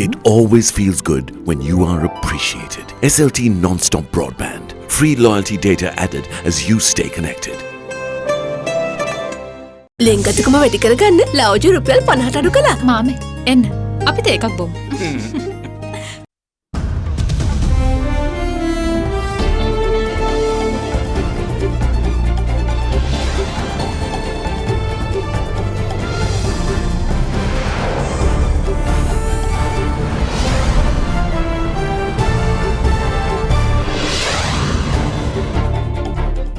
It always feels good when you are appreciated. SLT non-stop broadband. Free loyalty data added as you stay connected. ලෙන්ගතුකම වැඩි කරගන්න ලව්ජු රුපියල් 50ට අඩු කළා. මාමේ එන්න අපිට එකක් බොමු.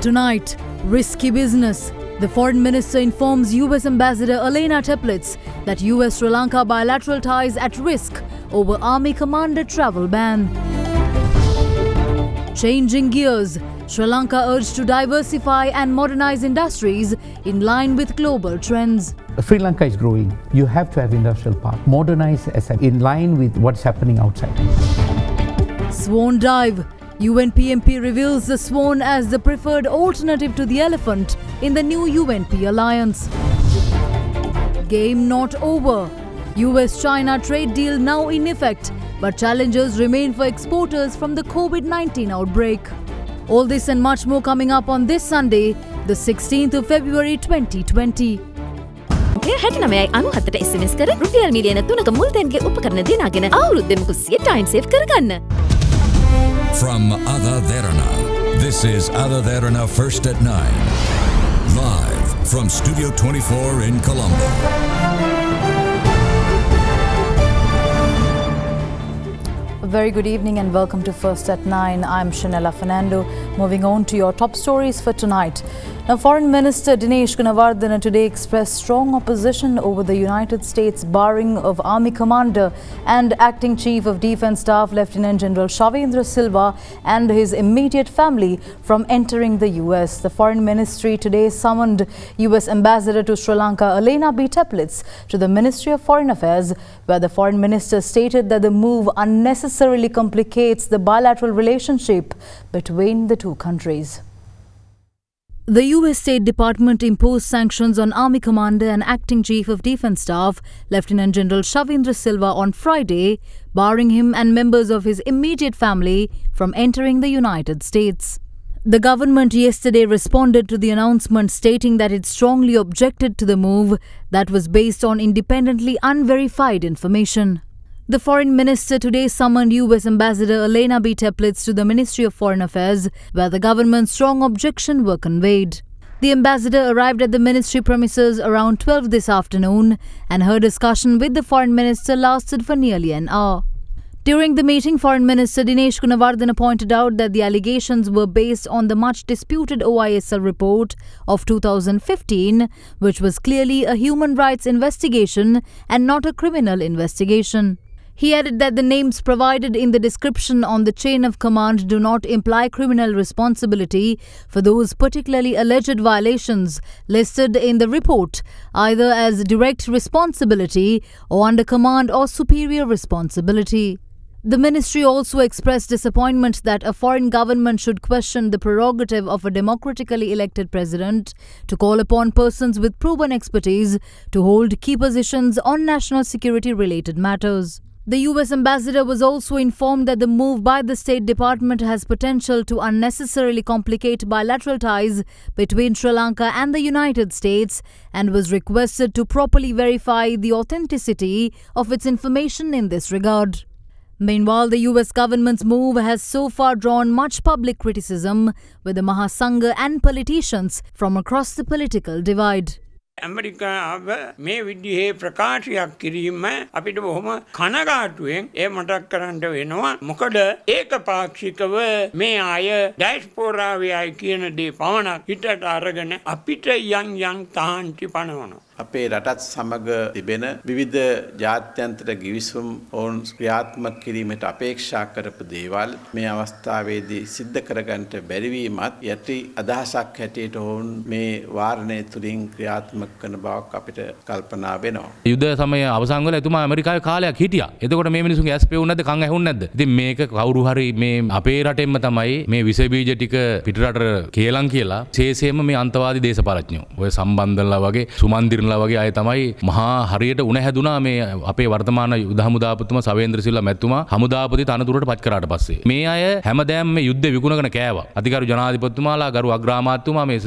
Tonight, risky business. The foreign minister informs US Ambassador Elena Teplitz that US-Sri Lanka bilateral ties at risk over army commander travel ban. Changing gears, Sri Lanka urged to diversify and modernize industries in line with global trends. Sri Lanka is growing. You have to have industrial park. Modernize in line with what's happening outside. Swan dive. UNPMP reveals the swan as the preferred alternative to the elephant in the new UNP alliance. Game not over. US-China trade deal now in effect, but challenges remain for exporters from the COVID-19 outbreak. All this and much more coming up on this Sunday, the 16th of February 2020. හැටනමයි අනුහතට SMS කර රුපියල් මිලියන 3ක මුල්තැන්ගේ උපකරණ දිනාගෙන අවුරුද්දෙම කුස්සිය time save කරගන්න. From AdaDerana, this is AdaDerana First at 9. Live from Studio 24 in Colombo. A very good evening and welcome to First at 9. I'm Shanella Fernando. Moving on to your top stories for tonight. Now, Foreign Minister Dinesh Gunawardena today expressed strong opposition over the United States barring of Army Commander and Acting Chief of Defence Staff Lieutenant General Shavindra Silva and his immediate family from entering the US. The Foreign Ministry today summoned US Ambassador to Sri Lanka Elena B. Teplitz to the Ministry of Foreign Affairs, where the Foreign Minister stated that the move unnecessarily complicates the bilateral relationship between the two countries. The US State Department imposed sanctions on Army Commander and Acting Chief of Defence Staff, Lieutenant General Shavindra Silva, on Friday, barring him and members of his immediate family from entering the United States. The government yesterday responded to the announcement, stating that it strongly objected to the move that was based on independently unverified information. The Foreign Minister today summoned US Ambassador Elena B. Teplitz to the Ministry of Foreign Affairs, where the government's strong objections were conveyed. The ambassador arrived at the ministry premises around 12 this afternoon, and her discussion with the Foreign Minister lasted for nearly an hour. During the meeting, Foreign Minister Dinesh Gunawardena pointed out that the allegations were based on the much disputed OISL report of 2015, which was clearly a human rights investigation and not a criminal investigation. He added that the names provided in the description on the chain of command do not imply criminal responsibility for those particularly alleged violations listed in the report, either as direct responsibility or under command or superior responsibility. The ministry also expressed disappointment that a foreign government should question the prerogative of a democratically elected president to call upon persons with proven expertise to hold key positions on national security-related matters. The US ambassador was also informed that the move by the State Department has potential to unnecessarily complicate bilateral ties between Sri Lanka and the United States and was requested to properly verify the authenticity of its information in this regard. Meanwhile, the US government's move has so far drawn much public criticism, with the Mahasangha and politicians from across the political divide. ඇමරිකාව මේ විදිහේ ප්‍රකාශයක් කිරීම අපිට බොහොම කනගාටුවෙන් ඒ මතක් කරන්න වෙනවා. මොකද ඒකපාක්ෂිකව මේ අය ඩයස්පෝරාවේ අය කියන දේ පමණක් හිතට අරගෙන අපිට යම් තහංචි පනවනවා. අපේ රටත් සමග තිබෙන විවිධ ජාත්‍යන්තර ගිවිසුම් ඔවුන් ක්‍රියාත්මක කිරීමට අපේක්ෂා කරපු දේවල් මේ අවස්ථාවේදී සිද්ධ කරගන්නට බැරි වීමත් යටි අදහසක් හැටියට ඔවුන් මේ වාරණය තුලින් ක්‍රියාත්මක කරන බවක් අපිට කල්පනා වෙනවා. යුද්ධ සමය අවසන් වෙලා එතුමා ඇමරිකාවේ කාලයක් හිටියා. එතකොට මේ මිනිසුන්ගේ ඇස් පෙවුන්නේ නැද්ද? කන් ඇහුන්නේ නැද්ද? ඉතින් මේක කවුරු හරි මේ අපේ රටෙන්ම තමයි මේ විස බීජ ටික පිටරට කේලම් කියලා ශේෂයෙන්ම මේ අන්තවාදී දේශපාලඥයෝ ඔය සම්බන්ධලා වගේ සුමන්දිර පීරණලා වගේ අය තමයි මහා හරියට උණ හැදුනා මේ අපේ වර්තමාන යුද හමුදාපතිතුමා සවේන්ද්‍ර සිල්වා මැතිතුමා හමුදාපති තනතුරට පත් කරාට පස්සේ මේ අය හැමදාම මේ යුද්ධ විකුණගෙන කෑවා. අධිකාරී ජනාධිපතිතුමාලා ගරු අග්‍රාමාත්‍යතුමා මේ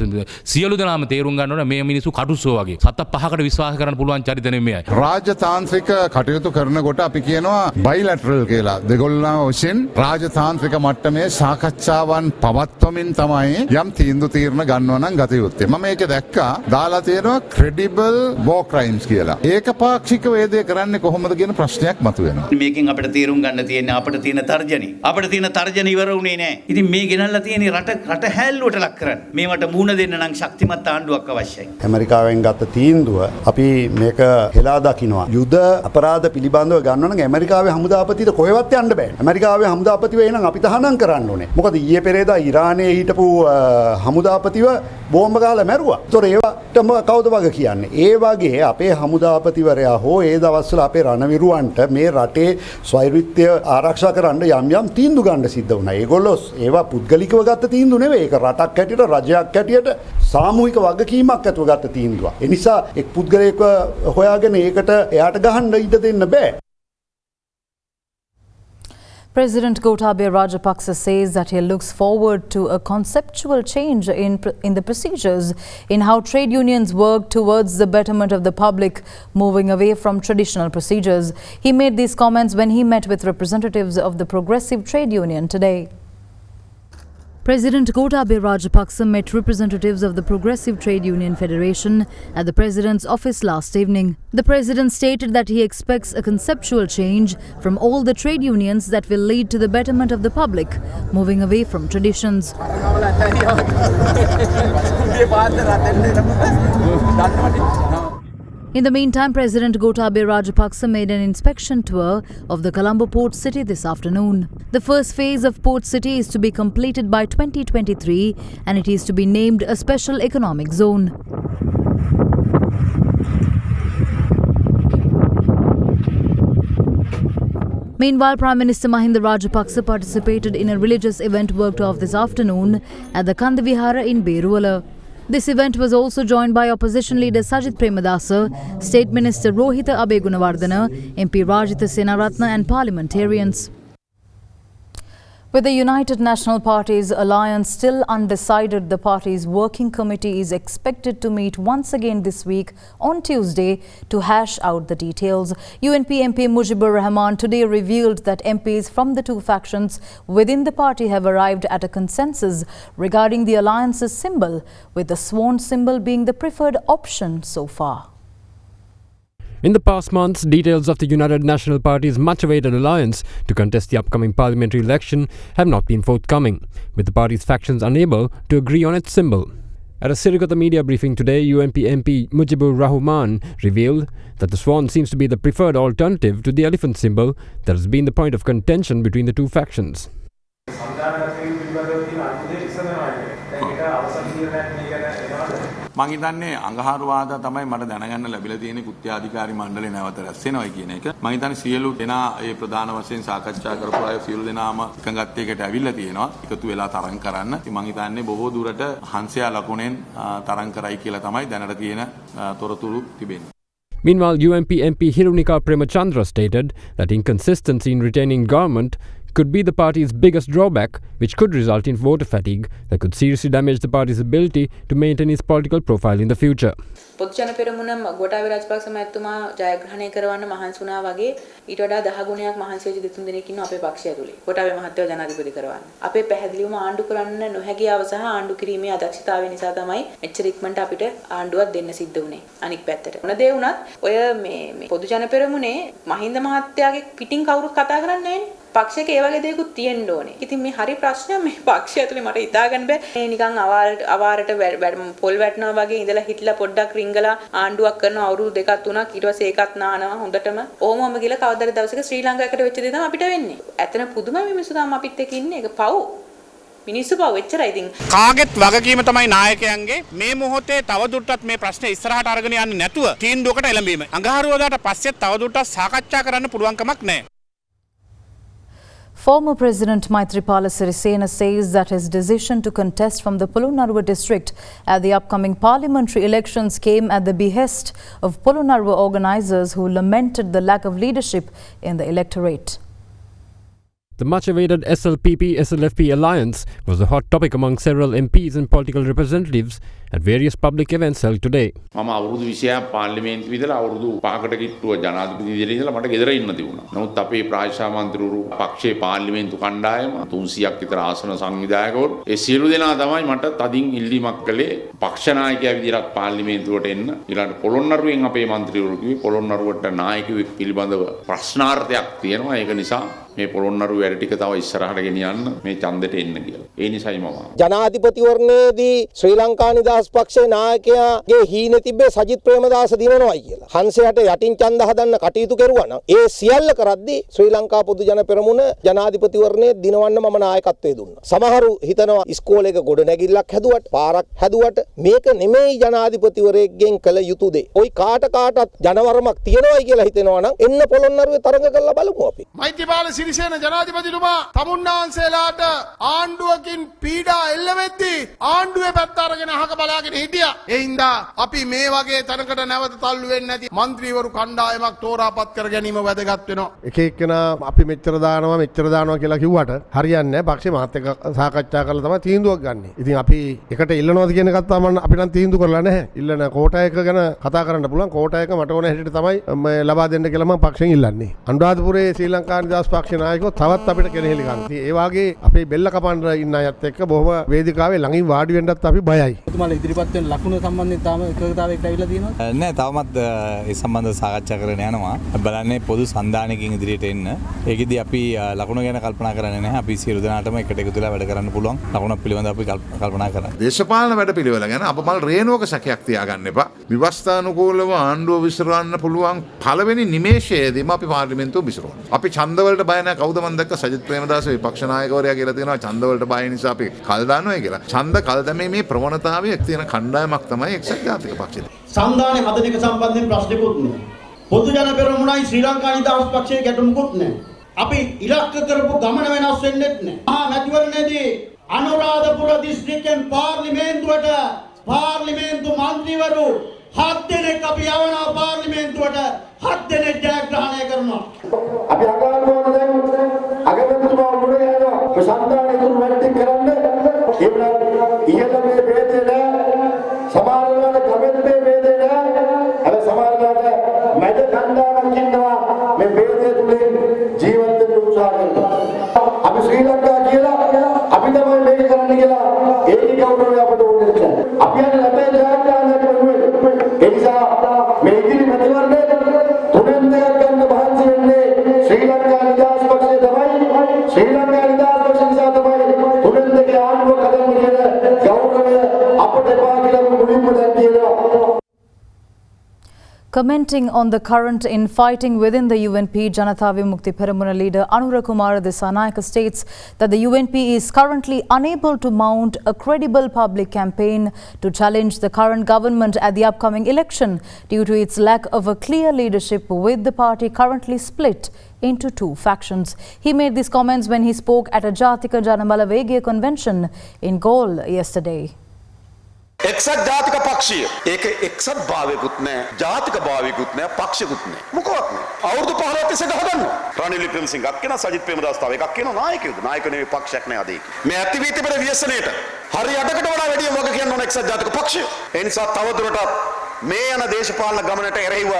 සියලු දෙනාම තේරුම් ගන්න ඕනේ මේ මිනිස්සු කටුස්සෝ වගේ. සත පහකට විශ්වාස කරන්න පුළුවන් චරිත නෙමෙයි. රාජතාන්ත්‍රික කටයුතු කරනකොට අපි කියනවා බයිලැටරල් කියලා. දෙගොල්ලෝ වශයෙන් රාජතාන්ත්‍රික මට්ටමේ සාකච්ඡාවන් පවත්වමින් තමයි යම් තීන්දුව තීරණ ගන්නවා නම් ගත යුත්තේ. මම මේක දැක්කා දාලා තියෙනවා ක්‍රෙඩිබල් වෝ ක්‍රයිම්ස් කියලා. ඒකපාක්ෂික වේදේ කරන්නේ කොහොමද කියන ප්‍රශ්නයක් මතුවෙනවා. මේකෙන් අපිට තීරුම් ගන්න තියෙන්නේ අපිට තියෙන තර්ජනි. අපිට තියෙන තර්ජන ඉවර වුණේ නැහැ. ඉතින් මේ ගෙනල්ලා තියෙන්නේ රට හැල්ලුවට ලක් කරන්න. මේවට මුහුණ දෙන්න නම් ශක්තිමත් ආණ්ඩුවක් අවශ්‍යයි. ඇමරිකාවෙන් ගත්ත තීන්දුව අපි මේක හෙලා දකිනවා. යුද අපරාධ පිළිබඳව ගන්නවා නම් ඇමරිකාවේ හමුදාපතිට කොහෙවත් යන්න බෑ. ඇමරිකාවේ හමුදාපති වෙයි නම් අපි තහනම් කරන්න ඕනේ. මොකද ඊයේ පෙරේදා ඉරානයේ හිටපු හමුදාපතිව බෝම්බ ගහලා මැරුවා. ඒතොර ඒවටම කවුද වග කියන්නේ? ඒ වගේ අපේ හමුදාපතිවරයා හෝ ඒ දවස්වල අපේ රණවිරුවන්ට මේ රටේ ස්වෛරීත්වය ආරක්ෂා කරන්න යම් තීන්දුව ගන්න සිද්ධ වුණා. ඒගොල්ලෝ ඒවා පුද්ගලිකව ගත්ත තීන්දුව නෙවෙයි. ඒක රටක් හැටියට රජයක් හැටියට සාමූහික වගකීමක් ඇතුව ගත්ත තීන්දුවක්. ඒ නිසා එක් පුද්ගලයෙක්ව හොයාගෙන ඒකට එයාට ගහන්න ඉඩ දෙන්න බෑ. President Gotabaya Rajapaksa says that he looks forward to a conceptual change in the procedures in how trade unions work towards the betterment of the public, moving away from traditional procedures. He made these comments when he met with representatives of the Progressive Trade Union today. President Gotabaya Rajapaksa met representatives of the Progressive Trade Union Federation at the President's office last evening. The President stated that he expects a conceptual change from all the trade unions that will lead to the betterment of the public, moving away from traditions. In the meantime, President Gotabaya Rajapaksa made an inspection tour of the Colombo port city this afternoon. The first phase of port city is to be completed by 2023 and it is to be named a special economic zone. Meanwhile, Prime Minister Mahinda Rajapaksa participated in a religious event worked off this afternoon at the Kandavihara in BERUWALA. This event was also joined by opposition leader Sajith Premadasa, State Minister Rohitha Abegunawardena, MP Rajitha Senaratna and parliamentarians. With the United National Party's alliance still undecided, the party's working committee is expected to meet once again this week on Tuesday to hash out the details. UNP MP MUJIBUR today revealed that MPs from the two factions within the party have arrived at a consensus regarding the alliance's symbol, with the swan symbol being the preferred option so far. In the past months, details of the United National Party's much-awaited alliance to contest the upcoming parliamentary election have not been forthcoming, with the party's factions unable to agree on its symbol. At a Sirikota media briefing today, UNP MP MUJIBUR RAHUMAN revealed that the swan seems to be the preferred alternative to the elephant symbol that has been the point of contention between the two factions. මම හිතන්නේ අඟහරුවාදා තමයි මට දැනගන්න ලැබිලා තියෙන කෘත්‍යාධිකාරී මණ්ඩලේ නැවත රැස් වෙනවා කියන එක. මම හිතන්නේ සියලු දෙනා ඒ ප්‍රධාන වශයෙන් සාකච්ඡා කරපු අය සියලු දෙනාම එකඟත්වයකට ඇවිල්ලා තියෙනවා. එකතු වෙලා තරඟ කරන්න. ඉතින් මම හිතන්නේ බොහෝ දුරට හංසයා ලකුණෙන් තරඟ කරයි කියලා තමයි දැනට තියෙන තොරතුරු තිබෙන්නේ. Meanwhile, UNP MP HIRUNIKA PREMACHANDRA stated that inconsistency in retaining government could be the party's biggest drawback, which could result in voter fatigue that could seriously damage the party's ability to maintain its political profile in the future. පොදුජන පෙරමුණ ගෝඨාභය රාජපක්ෂ මහත්මයා ජයග්‍රහණය කරවන්න මහන්සි වුණා වගේ ඊට වඩා 10 ගුණයක් මහන්සි වෙච්ච දෙතුන් දෙනෙක් ඉන්නවා අපේ පක්ෂය ඇතුලේ. ගෝඨාභය මහත්මයා ජනාධිපති කරවන්න. අපේ පැහැදිලිවම ආණ්ඩු කරන්න නොහැකියාව සහ ආණ්ඩු කිරීමේ අදක්ෂතාවය නිසා තමයි මෙච්චර ඉක්මනට අපිට ආණ්ඩුවක් දෙන්න සිද්ධ වුණේ. අනික් පැත්තට. මොන දේ වුණත් ඔය මේ පොදුජන පෙරමුණේ මහින්ද මහත්තයාගේ පිටින් කවුරුත් කතා කරන්නේ නැහැ. පක්ෂයක ඒ වගේ දේකුත් තියෙන්න ඕනේ. ඉතින් මේ හරි ප්‍රශ්නයක් මේ පක්ෂය ඇතුලේ මට හිතා ගන්න බෑ. මේ නිකන් අවාරට පොල් වැටෙනවා වගේ ඉඳලා හිටලා පොඩ්ඩක් රිංගලා ආණ්ඩුවක් කරන අවුරුදු දෙකක් තුනක් ඊට පස්සේ ඒකත් නානවා හොඳටම. ඕමම කියලා කවදාද දවසක ශ්‍රී ලංකාවකට වෙච්ච දේ තමයි අපිට වෙන්නේ. ඇතන පුදුම මිනිස්සු තමයි අපිත් එක්ක ඉන්නේ. ඒක පව්. මිනිස්සු පව් එච්චරයි ඉතින්. කාගෙත් වගකීම තමයි නායකයන්ගේ මේ මොහොතේ තවදුරටත් මේ ප්‍රශ්නේ ඉස්සරහට අරගෙන යන්නේ නැතුව තීන්දුවකට එළඹීම. අඟහරුවාදාට පස්සෙත් තවදුරටත් සාකච්ඡා කරන්න පුළුවන් කමක් නැහැ. Former President Maithripala Sirisena says that his decision to contest from the Polonnaruwa district at the upcoming parliamentary elections came at the behest of Polonnaruwa organisers who lamented the lack of leadership in the electorate. The much-awaited SLPP-SLFP alliance was a hot topic among several MPs and political representatives at various public events held today. මම අවුරුදු 20ක් පාර්ලිමේන්තුවේ ඉඳලා අවුරුදු 5කට කිට්ටුව ජනාධිපති විදිහට ඉඳලා මට ගෙදර ඉන්න තිබුණා. නමුත් අපේ ප්‍රාදේශීය මන්ත්‍රීවරු පක්ෂයේ පාර්ලිමේන්තු කණ්ඩායම 300ක් විතර ආසන සංවිධායකවරු ඒ සියලු දෙනා තමයි මට තදින් ඉල්ලීමක් කළේ පක්ෂ නායකයා විදිහට පාර්ලිමේන්තුවට එන්න. ඊළඟට පොළොන්නරුවෙන් අපේ මන්ත්‍රීවරු කිව්වේ පොළොන්නරුවට නායකයෙක් පිළිබඳව ප්‍රශ්නාර්ථයක් තියෙනවා. ඒක නිසා මේ පොළොන්නරුව වැඩ ටික තව ඉස්සරහට ගෙනියන්න මේ ඡන්දෙට එන්න කියලා. ඒ නිසායි මම ජනාධිපතිවරණයේදී ශ්‍රී ලංකා නිදහස් පක්ෂයේ නායකයාගේ හීනේ තිබ්බේ සජිත් ප්‍රේමදාස දිනනවායි කියලා. හංසයට යටින් ඡන්ද හදන්න කටයුතු කරුවා නම් ඒ සියල්ල කරද්දී ශ්‍රී ලංකා පොදු ජන පෙරමුණ ජනාධිපතිවරණයේ දිනවන්න මම නායකත්වයේ දුන්නා. සමහරු හිතනවා ඉස්කෝලේක ගොඩ නැගිල්ලක් හැදුවට පාරක් හැදුවට මේක නෙමෙයි ජනාධිපතිවරයෙක්ගෙන් කළ යුතු දේ. ওই කාටත් ජනවරමක් තියනවායි කියලා හිතෙනවා නම් එන්න පොළොන්නරුවේ තරඟ කරලා බලමු අපි. මෛත්‍රීපාල සිරිසේන ජනාධිපතිතුමා තමුන්නාන්සේලාට ආණ්ඩුවකින් පීඩා එල්ල වෙද්දී ආණ්ඩුවේ පැත්ත අරගෙන අහක බලාගෙන හිටියා. ඒ හින්දා අපි මේ වගේ තැනකට නැවත තල්ලු වෙන්නේ නැති മന്ത്രിවරු කණ්ඩායමක් තෝරාපත් කර ගැනීම වැදගත් වෙනවා. එක එක්කෙනා අපි මෙච්චර දානවා කියලා කිව්වට හරියන්නේ නැහැ. පක්ෂේ මාත් එක්ක සාකච්ඡා කරලා තමයි තීන්දුවක් ගන්නෙ. ඉතින් අපි එකට ඉල්ලනවාද කියන එකත් තමයි අපි නම් තීන්දුව කරලා නැහැ. ඉල්ලන කෝටායක ගැන කතා කරන්න පුළුවන්. කෝටායක මට ඕන හැටියට තමයි ලබා දෙන්න කියලා මම පක්ෂෙන් ඉල්ලන්නේ. අනුරාධපුරයේ ශ්‍රී ලංකා නිදහස් පක්ෂ නායකයෝ තවත් අපිට කෙනෙහිලි ගන්න. ඉතින් ඒ වාගේ අපේ බෙල්ල කපන්න ඉන්න අයත් එක්ක බොහොම වේදිකාවේ ළඟින් වාඩි වෙන්නත් අපි බයයි. ඔතුමාලා ඉදිරිපත් වෙන ලකුණු සම්බන්ධයෙන් තාම එකගතාවයකට ඇවිල්ලා තියෙනවද? නෑ තවමත් ඒ සම්බන්ධව සාකච්ඡා කරගෙන යනවා. බලන්නේ පොදු සන්දානයකින් ඉදිරියට එන්න. ඒකෙදි අපි ලකුණු ගැන කල්පනා කරන්නේ නැහැ. අපි සියලු දෙනාටම එකට එකතු වෙලා වැඩ කරන්න පුළුවන්. ලකුණක් පිළිබඳව අපි කල්පනා කරන්නේ. දේශපාලන වැඩපිළිවෙල ගැන අපමල් රේණුවක සැකයක් තියාගන්න එපා. විවස්ථානුකූලව ආණ්ඩුව විසිරවන්න පුළුවන් පළවෙනි නිමේෂයේදීම අපි පාර්ලිමේන්තුව විසිරවනවා. අපි ඡන්දවලට බය නැහැ. කවුද මන් දැක්ක සජිත් ප්‍රේමදාස විපක්ෂ නායකවරයා කියලා තියෙනවා ඡන්දවලට බය නිසා අපි කල් දානවා කියලා. ඡන්ද කල් දැමීමේ මේ ප්‍රවණතාවයක් තියෙන කණ්ඩායමක් තමයි එක්සත් ජාතික පක්ෂය. සම්දානේ හදන එක සම්බන්ධයෙන් ප්‍රශ්නකුත් නෑ. පොදු ජන පෙරමුණයි ශ්‍රී ලංකා නිදහස් පක්ෂයේ ගැටුමකුත් නෑ. අපි ඉලක්ක කරපු ගමන වෙනස් වෙන්නෙත් නෑ. මහා මැතිවරණයේදී අනුරාධපුර දිස්ත්‍රික්කෙන් පාර්ලිමේන්තුවට පාර්ලිමේන්තු මන්ත්‍රීවරු 7 දෙනෙක් අපි යවනවා පාර්ලිමේන්තුවට 7 දෙනෙක් ජයග්‍රහණය කරනවා. අපි අගාරුවන දැන් අගමැතිතුමා මුණ ගැහෙනවා. මේ සම්දානේ තුරු වැඩි කරන්න ඒවල ඉහළ මේ වේදේ නෑ. සමහරවල් කමෙන්ට් මේ වේදේ නෑ. අර සමහරවල් මැද කණ්ඩායමක් ඉන්නවා මේ වේදේ තුලින් ජීවත් වෙන්න උත්සාහ කරනවා. අපි ශ්‍රී ලංකා කියලා අපි තමයි මේක කරන්න කියලා ඒකේ ගෞරවය අපට ඕනේ නැහැ. අපි යන රටේ ජයග්‍රහණය කරන්නේ ඒ නිසා මේ ඉදිරි මැතිවරණය තුනෙන් දෙකක් ගන්න මහන්සි වෙන්නේ ශ්‍රී ලංකා නිදහස් පක්ෂය තමයි. ශ්‍රී ලංකා නිදහස් පක්ෂ නිසා තමයි තුනෙන් දෙක ආණ්ඩුව හදන්න කියන ගෞරවය අපට එපා කියලා මුලින්ම දැන් කියනවා. Commenting on the current infighting within the UNP, Janata Vimukti Peramuna leader ANURA Kumara DISSANAYAKE states that the UNP is currently unable to mount a credible public campaign to challenge the current government at the upcoming election due to its lack of a clear leadership, with the party currently split into two factions. He made these comments when he spoke at a Jatika Janamala Vegiya convention in Galle yesterday. එක්සත් ජාතික පක්ෂය ඒක එක්සත් භාවයකුත් නැහැ ජාතික භාවයකුත් නැහැ පක්ෂයකුත් නැහැ මොකවත් නැහැ අවුරුදු 15ක් තිස්සේ ගහගන්නවා රනිල් වික්‍රමසිංහක් කියන සජිත් ප්‍රේමදාස තව එකක් කියන නායකයෙක් නායක නෙවෙයි පක්ෂයක් නෑ අද ඒක මේ ඇති වී තිබෙන ව්‍යසනයේට හරි අඩකට වඩා වැඩි මොකක් කියන්න ඕන එක්සත් ජාතික පක්ෂය ඒ නිසා තවදුරටත් මේ යන දේශපාලන ගමනට එරෙහිව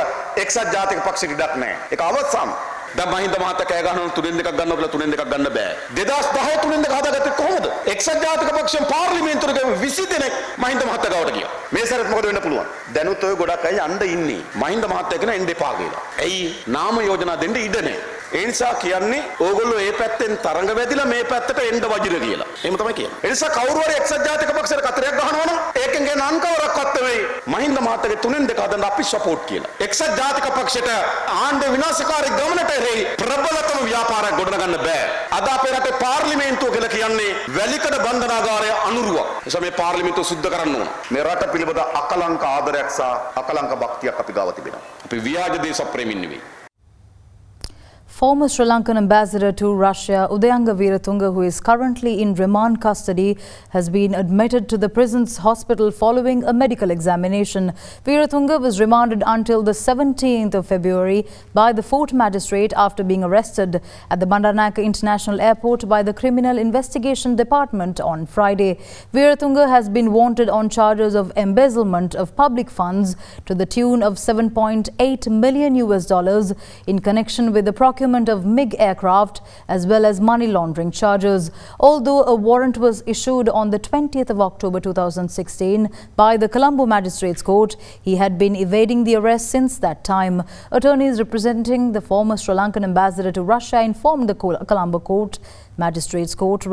එක්සත් ජාතික පක්ෂෙට ඉඩක් නැහැ ඒක අවසන් දැන් මහින්ද මහත්තයා කෑ ගහනවා තුනෙන් දෙකක් ගන්නවා කියලා තුනෙන් දෙකක් ගන්න බෑ 2010 තුනෙන් දෙක හදාගත්තේ කොහොමද එක්සත් ජාතික පක්ෂයෙන් පාර්ලිමේන්තුවට 20 දෙනෙක් මහින්ද මහත්තයා ගාවට ගියා මේ සැරේත් මොකද වෙන්න පුළුවන් දැනුත් ඔය ගොඩක් අය යන්න ඉන්නේ මහින්ද මහත්තයා කියන එන්න එපා කියලා ඇයි නාම යෝජනා දෙන්න ඉඩ නැහැ ඒ නිසා කියන්නේ ඕගොල්ලෝ මේ පැත්තෙන් තරංග වැදිලා මේ පැත්තට එන්න වජිර කියලා. එහෙම තමයි කියන්නේ. ඒ නිසා කවුරු හරි එක්සත් ජාතික පක්ෂයට කතරයක් ගහනවා නම් ඒකෙන් ගෙන අංකවරක්වත් වෙයි. මහින්ද මහත්තයාගේ තුනෙන් දෙක හදන්න අපි සපෝට් කියලා. එක්සත් ජාතික පක්ෂයට ආණ්ඩුව විනාශකාරී ගමනට එරෙහි ප්‍රබලතම ව්‍යාපාරයක් ගොඩනගන්න බෑ. අද අපේ රටේ පාර්ලිමේන්තුව කියලා කියන්නේ වැලිකඩ බන්ධනාගාරය අනුරුවක්. ඒ නිසා මේ පාර්ලිමේන්තුව සුද්ධ කරන්න ඕන. මේ රට පිළිබඳ අකලංක ආදරයක් සහ අකලංක භක්තියක් අපි ගාව තිබෙනවා. අපි ව්‍යාජ දේශ ප්‍රේමීන් නෙවෙයි. Former Sri Lankan ambassador to Russia, Udayanga Weerathunga, who is currently in remand custody, has been admitted to the prison's hospital following a medical examination. Weerathunga was remanded until the 17th of February by the Fort Magistrate after being arrested at the Bandaranaike International Airport by the Criminal Investigation Department on Friday. Weerathunga has been wanted on charges of embezzlement of public funds to the tune of $7.8 million in connection with the procurement of MiG aircraft as well as money laundering charges. Although a warrant was issued on the 20th of October 2016 by the Colombo Magistrates Court, he had been evading the arrest since that time. Attorneys representing the former Sri Lankan ambassador to Russia informed the Colombo Magistrates Court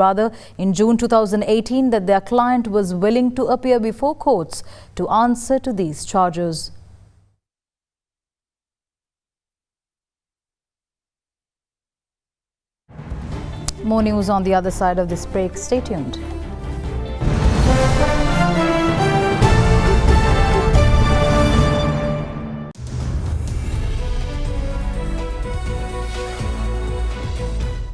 in June 2018 that their client was willing to appear before courts to answer to these charges. More news on the other side of this break. Stay tuned.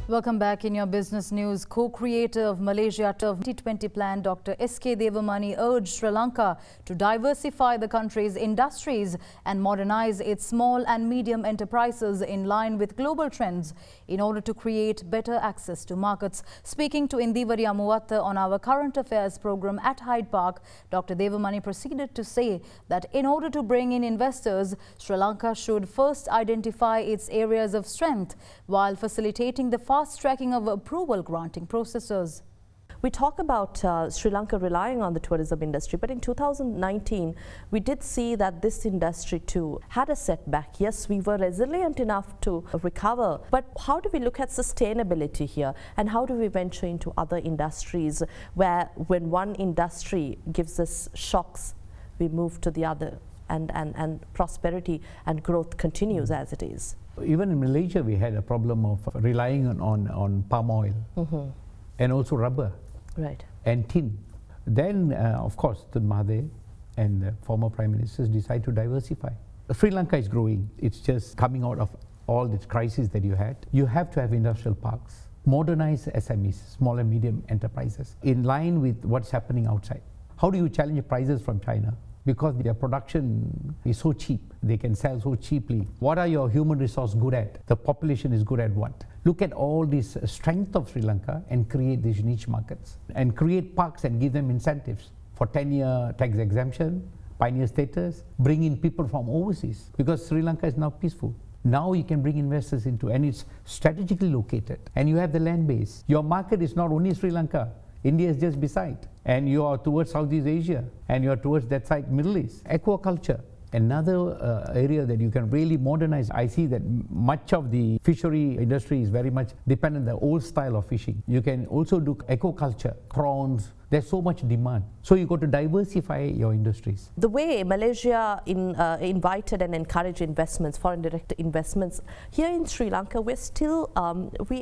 Welcome back. In your business news, co-creator of Malaysia 2020 plan, Dr. S.K. Devamany urged Sri Lanka to diversify the country's industries and modernize its small and medium enterprises in line with global trends in order to create better access to markets. Speaking to Indivari Amuwatta on our current affairs program at Hyde Park, Dr. Devamany proceeded to say that in order to bring in investors, Sri Lanka should first identify its areas of strength while facilitating the fast-tracking of approval granting processes. We talk about Sri Lanka relying on the tourism industry, but in 2019, we did see that this industry too had a setback. Yes, we were resilient enough to recover, but how do we look at sustainability here? And how do we venture into other industries where when one industry gives us shocks, we move to the other and prosperity and growth continues as it is? Even in Malaysia, we had a problem of relying on palm oil and also rubber and tin. Then, of course, Tun Mahathir and the former Prime Ministers decide to diversify. Sri Lanka is growing. It's just coming out of all the crises that you had. You have to have industrial parks, modernize SMEs, small and medium enterprises, in line with what's happening outside. How do you challenge prices from China? Because their production is so cheap, they can sell so cheaply. What are your human resource good at? The population is good at what? Look at all this strength of Sri Lanka and create these niche markets and create parks and give them incentives for 10-year tax exemption, pioneer status, bring in people from overseas because Sri Lanka is now peaceful. Now you can bring investors into, and it's strategically located, and you have the land base. Your market is not only Sri Lanka. India is just beside, and you are towards Southeast Asia, and you are towards that side, Middle East. Aquaculture, another area that you can really modernize. I see that much of the fishery industry is very much dependent on the old style of fishing. You can also do aquaculture, prawns. There's so much demand. So you got to diversify your industries. The way Malaysia invited and encouraged investments, foreign direct investments, here in Sri Lanka, we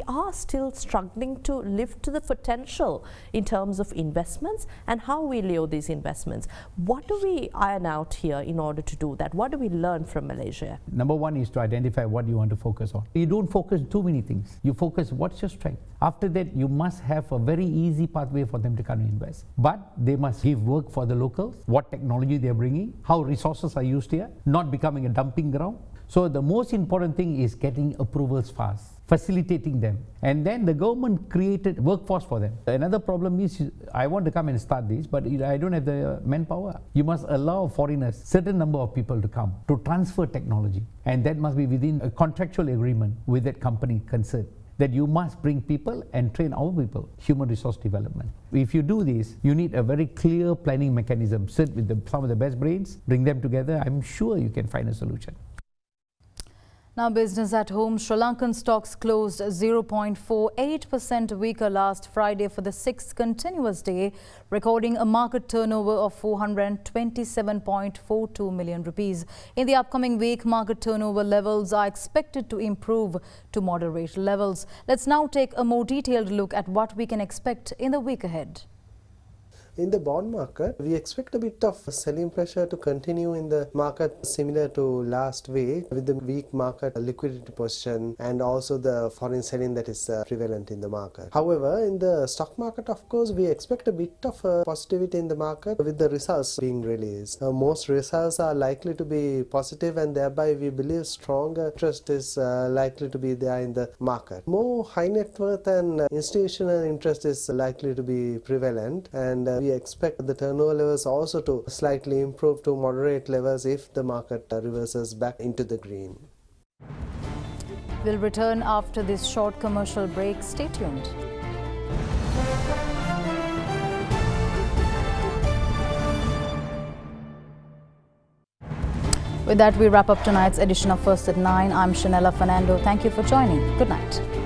are still struggling to live to the potential in terms of investments and how we leo these investments. What do we iron out here in order to do that? What do we learn from Malaysia? Number one is to identify what you want to focus on. You don't focus too many things. You focus what's your strength. After that, you must have a very easy pathway for them to come and invest. But they must give work for the locals, what technology they're bringing, how resources are used here, not becoming a dumping ground. So the most important thing is getting approvals fast, facilitating them. And then the government created workforce for them. Another problem is, I want to come and start this, but I don't have the manpower. You must allow foreigners, certain number of people to come to transfer technology. And that must be within a contractual agreement with that company concerned, that you must bring people and train our people, human resource development. If you do this, you need a very clear planning mechanism. Sit with some of the best brains, bring them together. I'm sure you can find a solution. Now, business at home. Sri Lankan stocks closed 0.48% weaker last Friday for the sixth continuous day, recording a market turnover of 427.42 million rupees. In the upcoming week, market turnover levels are expected to improve to moderate levels. Let's now take a more detailed look at what we can expect in the week ahead. In the bond market, we expect a bit of selling pressure to continue in the market similar to last week with the weak market liquidity position and also the foreign selling that is prevalent in the market. However, in the stock market, of course, we expect a bit of positivity in the market with the results being released. Most results are likely to be positive and thereby we believe stronger interest is likely to be there in the market. More high net worth and institutional interest is likely to be prevalent, and we expect the turnover levels also to slightly improve to moderate levels if the market reverses back into the green. We'll return after this short commercial break. Stay tuned. With that, we wrap up tonight's edition of First at 9. I'm Shanella Fernando. Thank you for joining. Good night.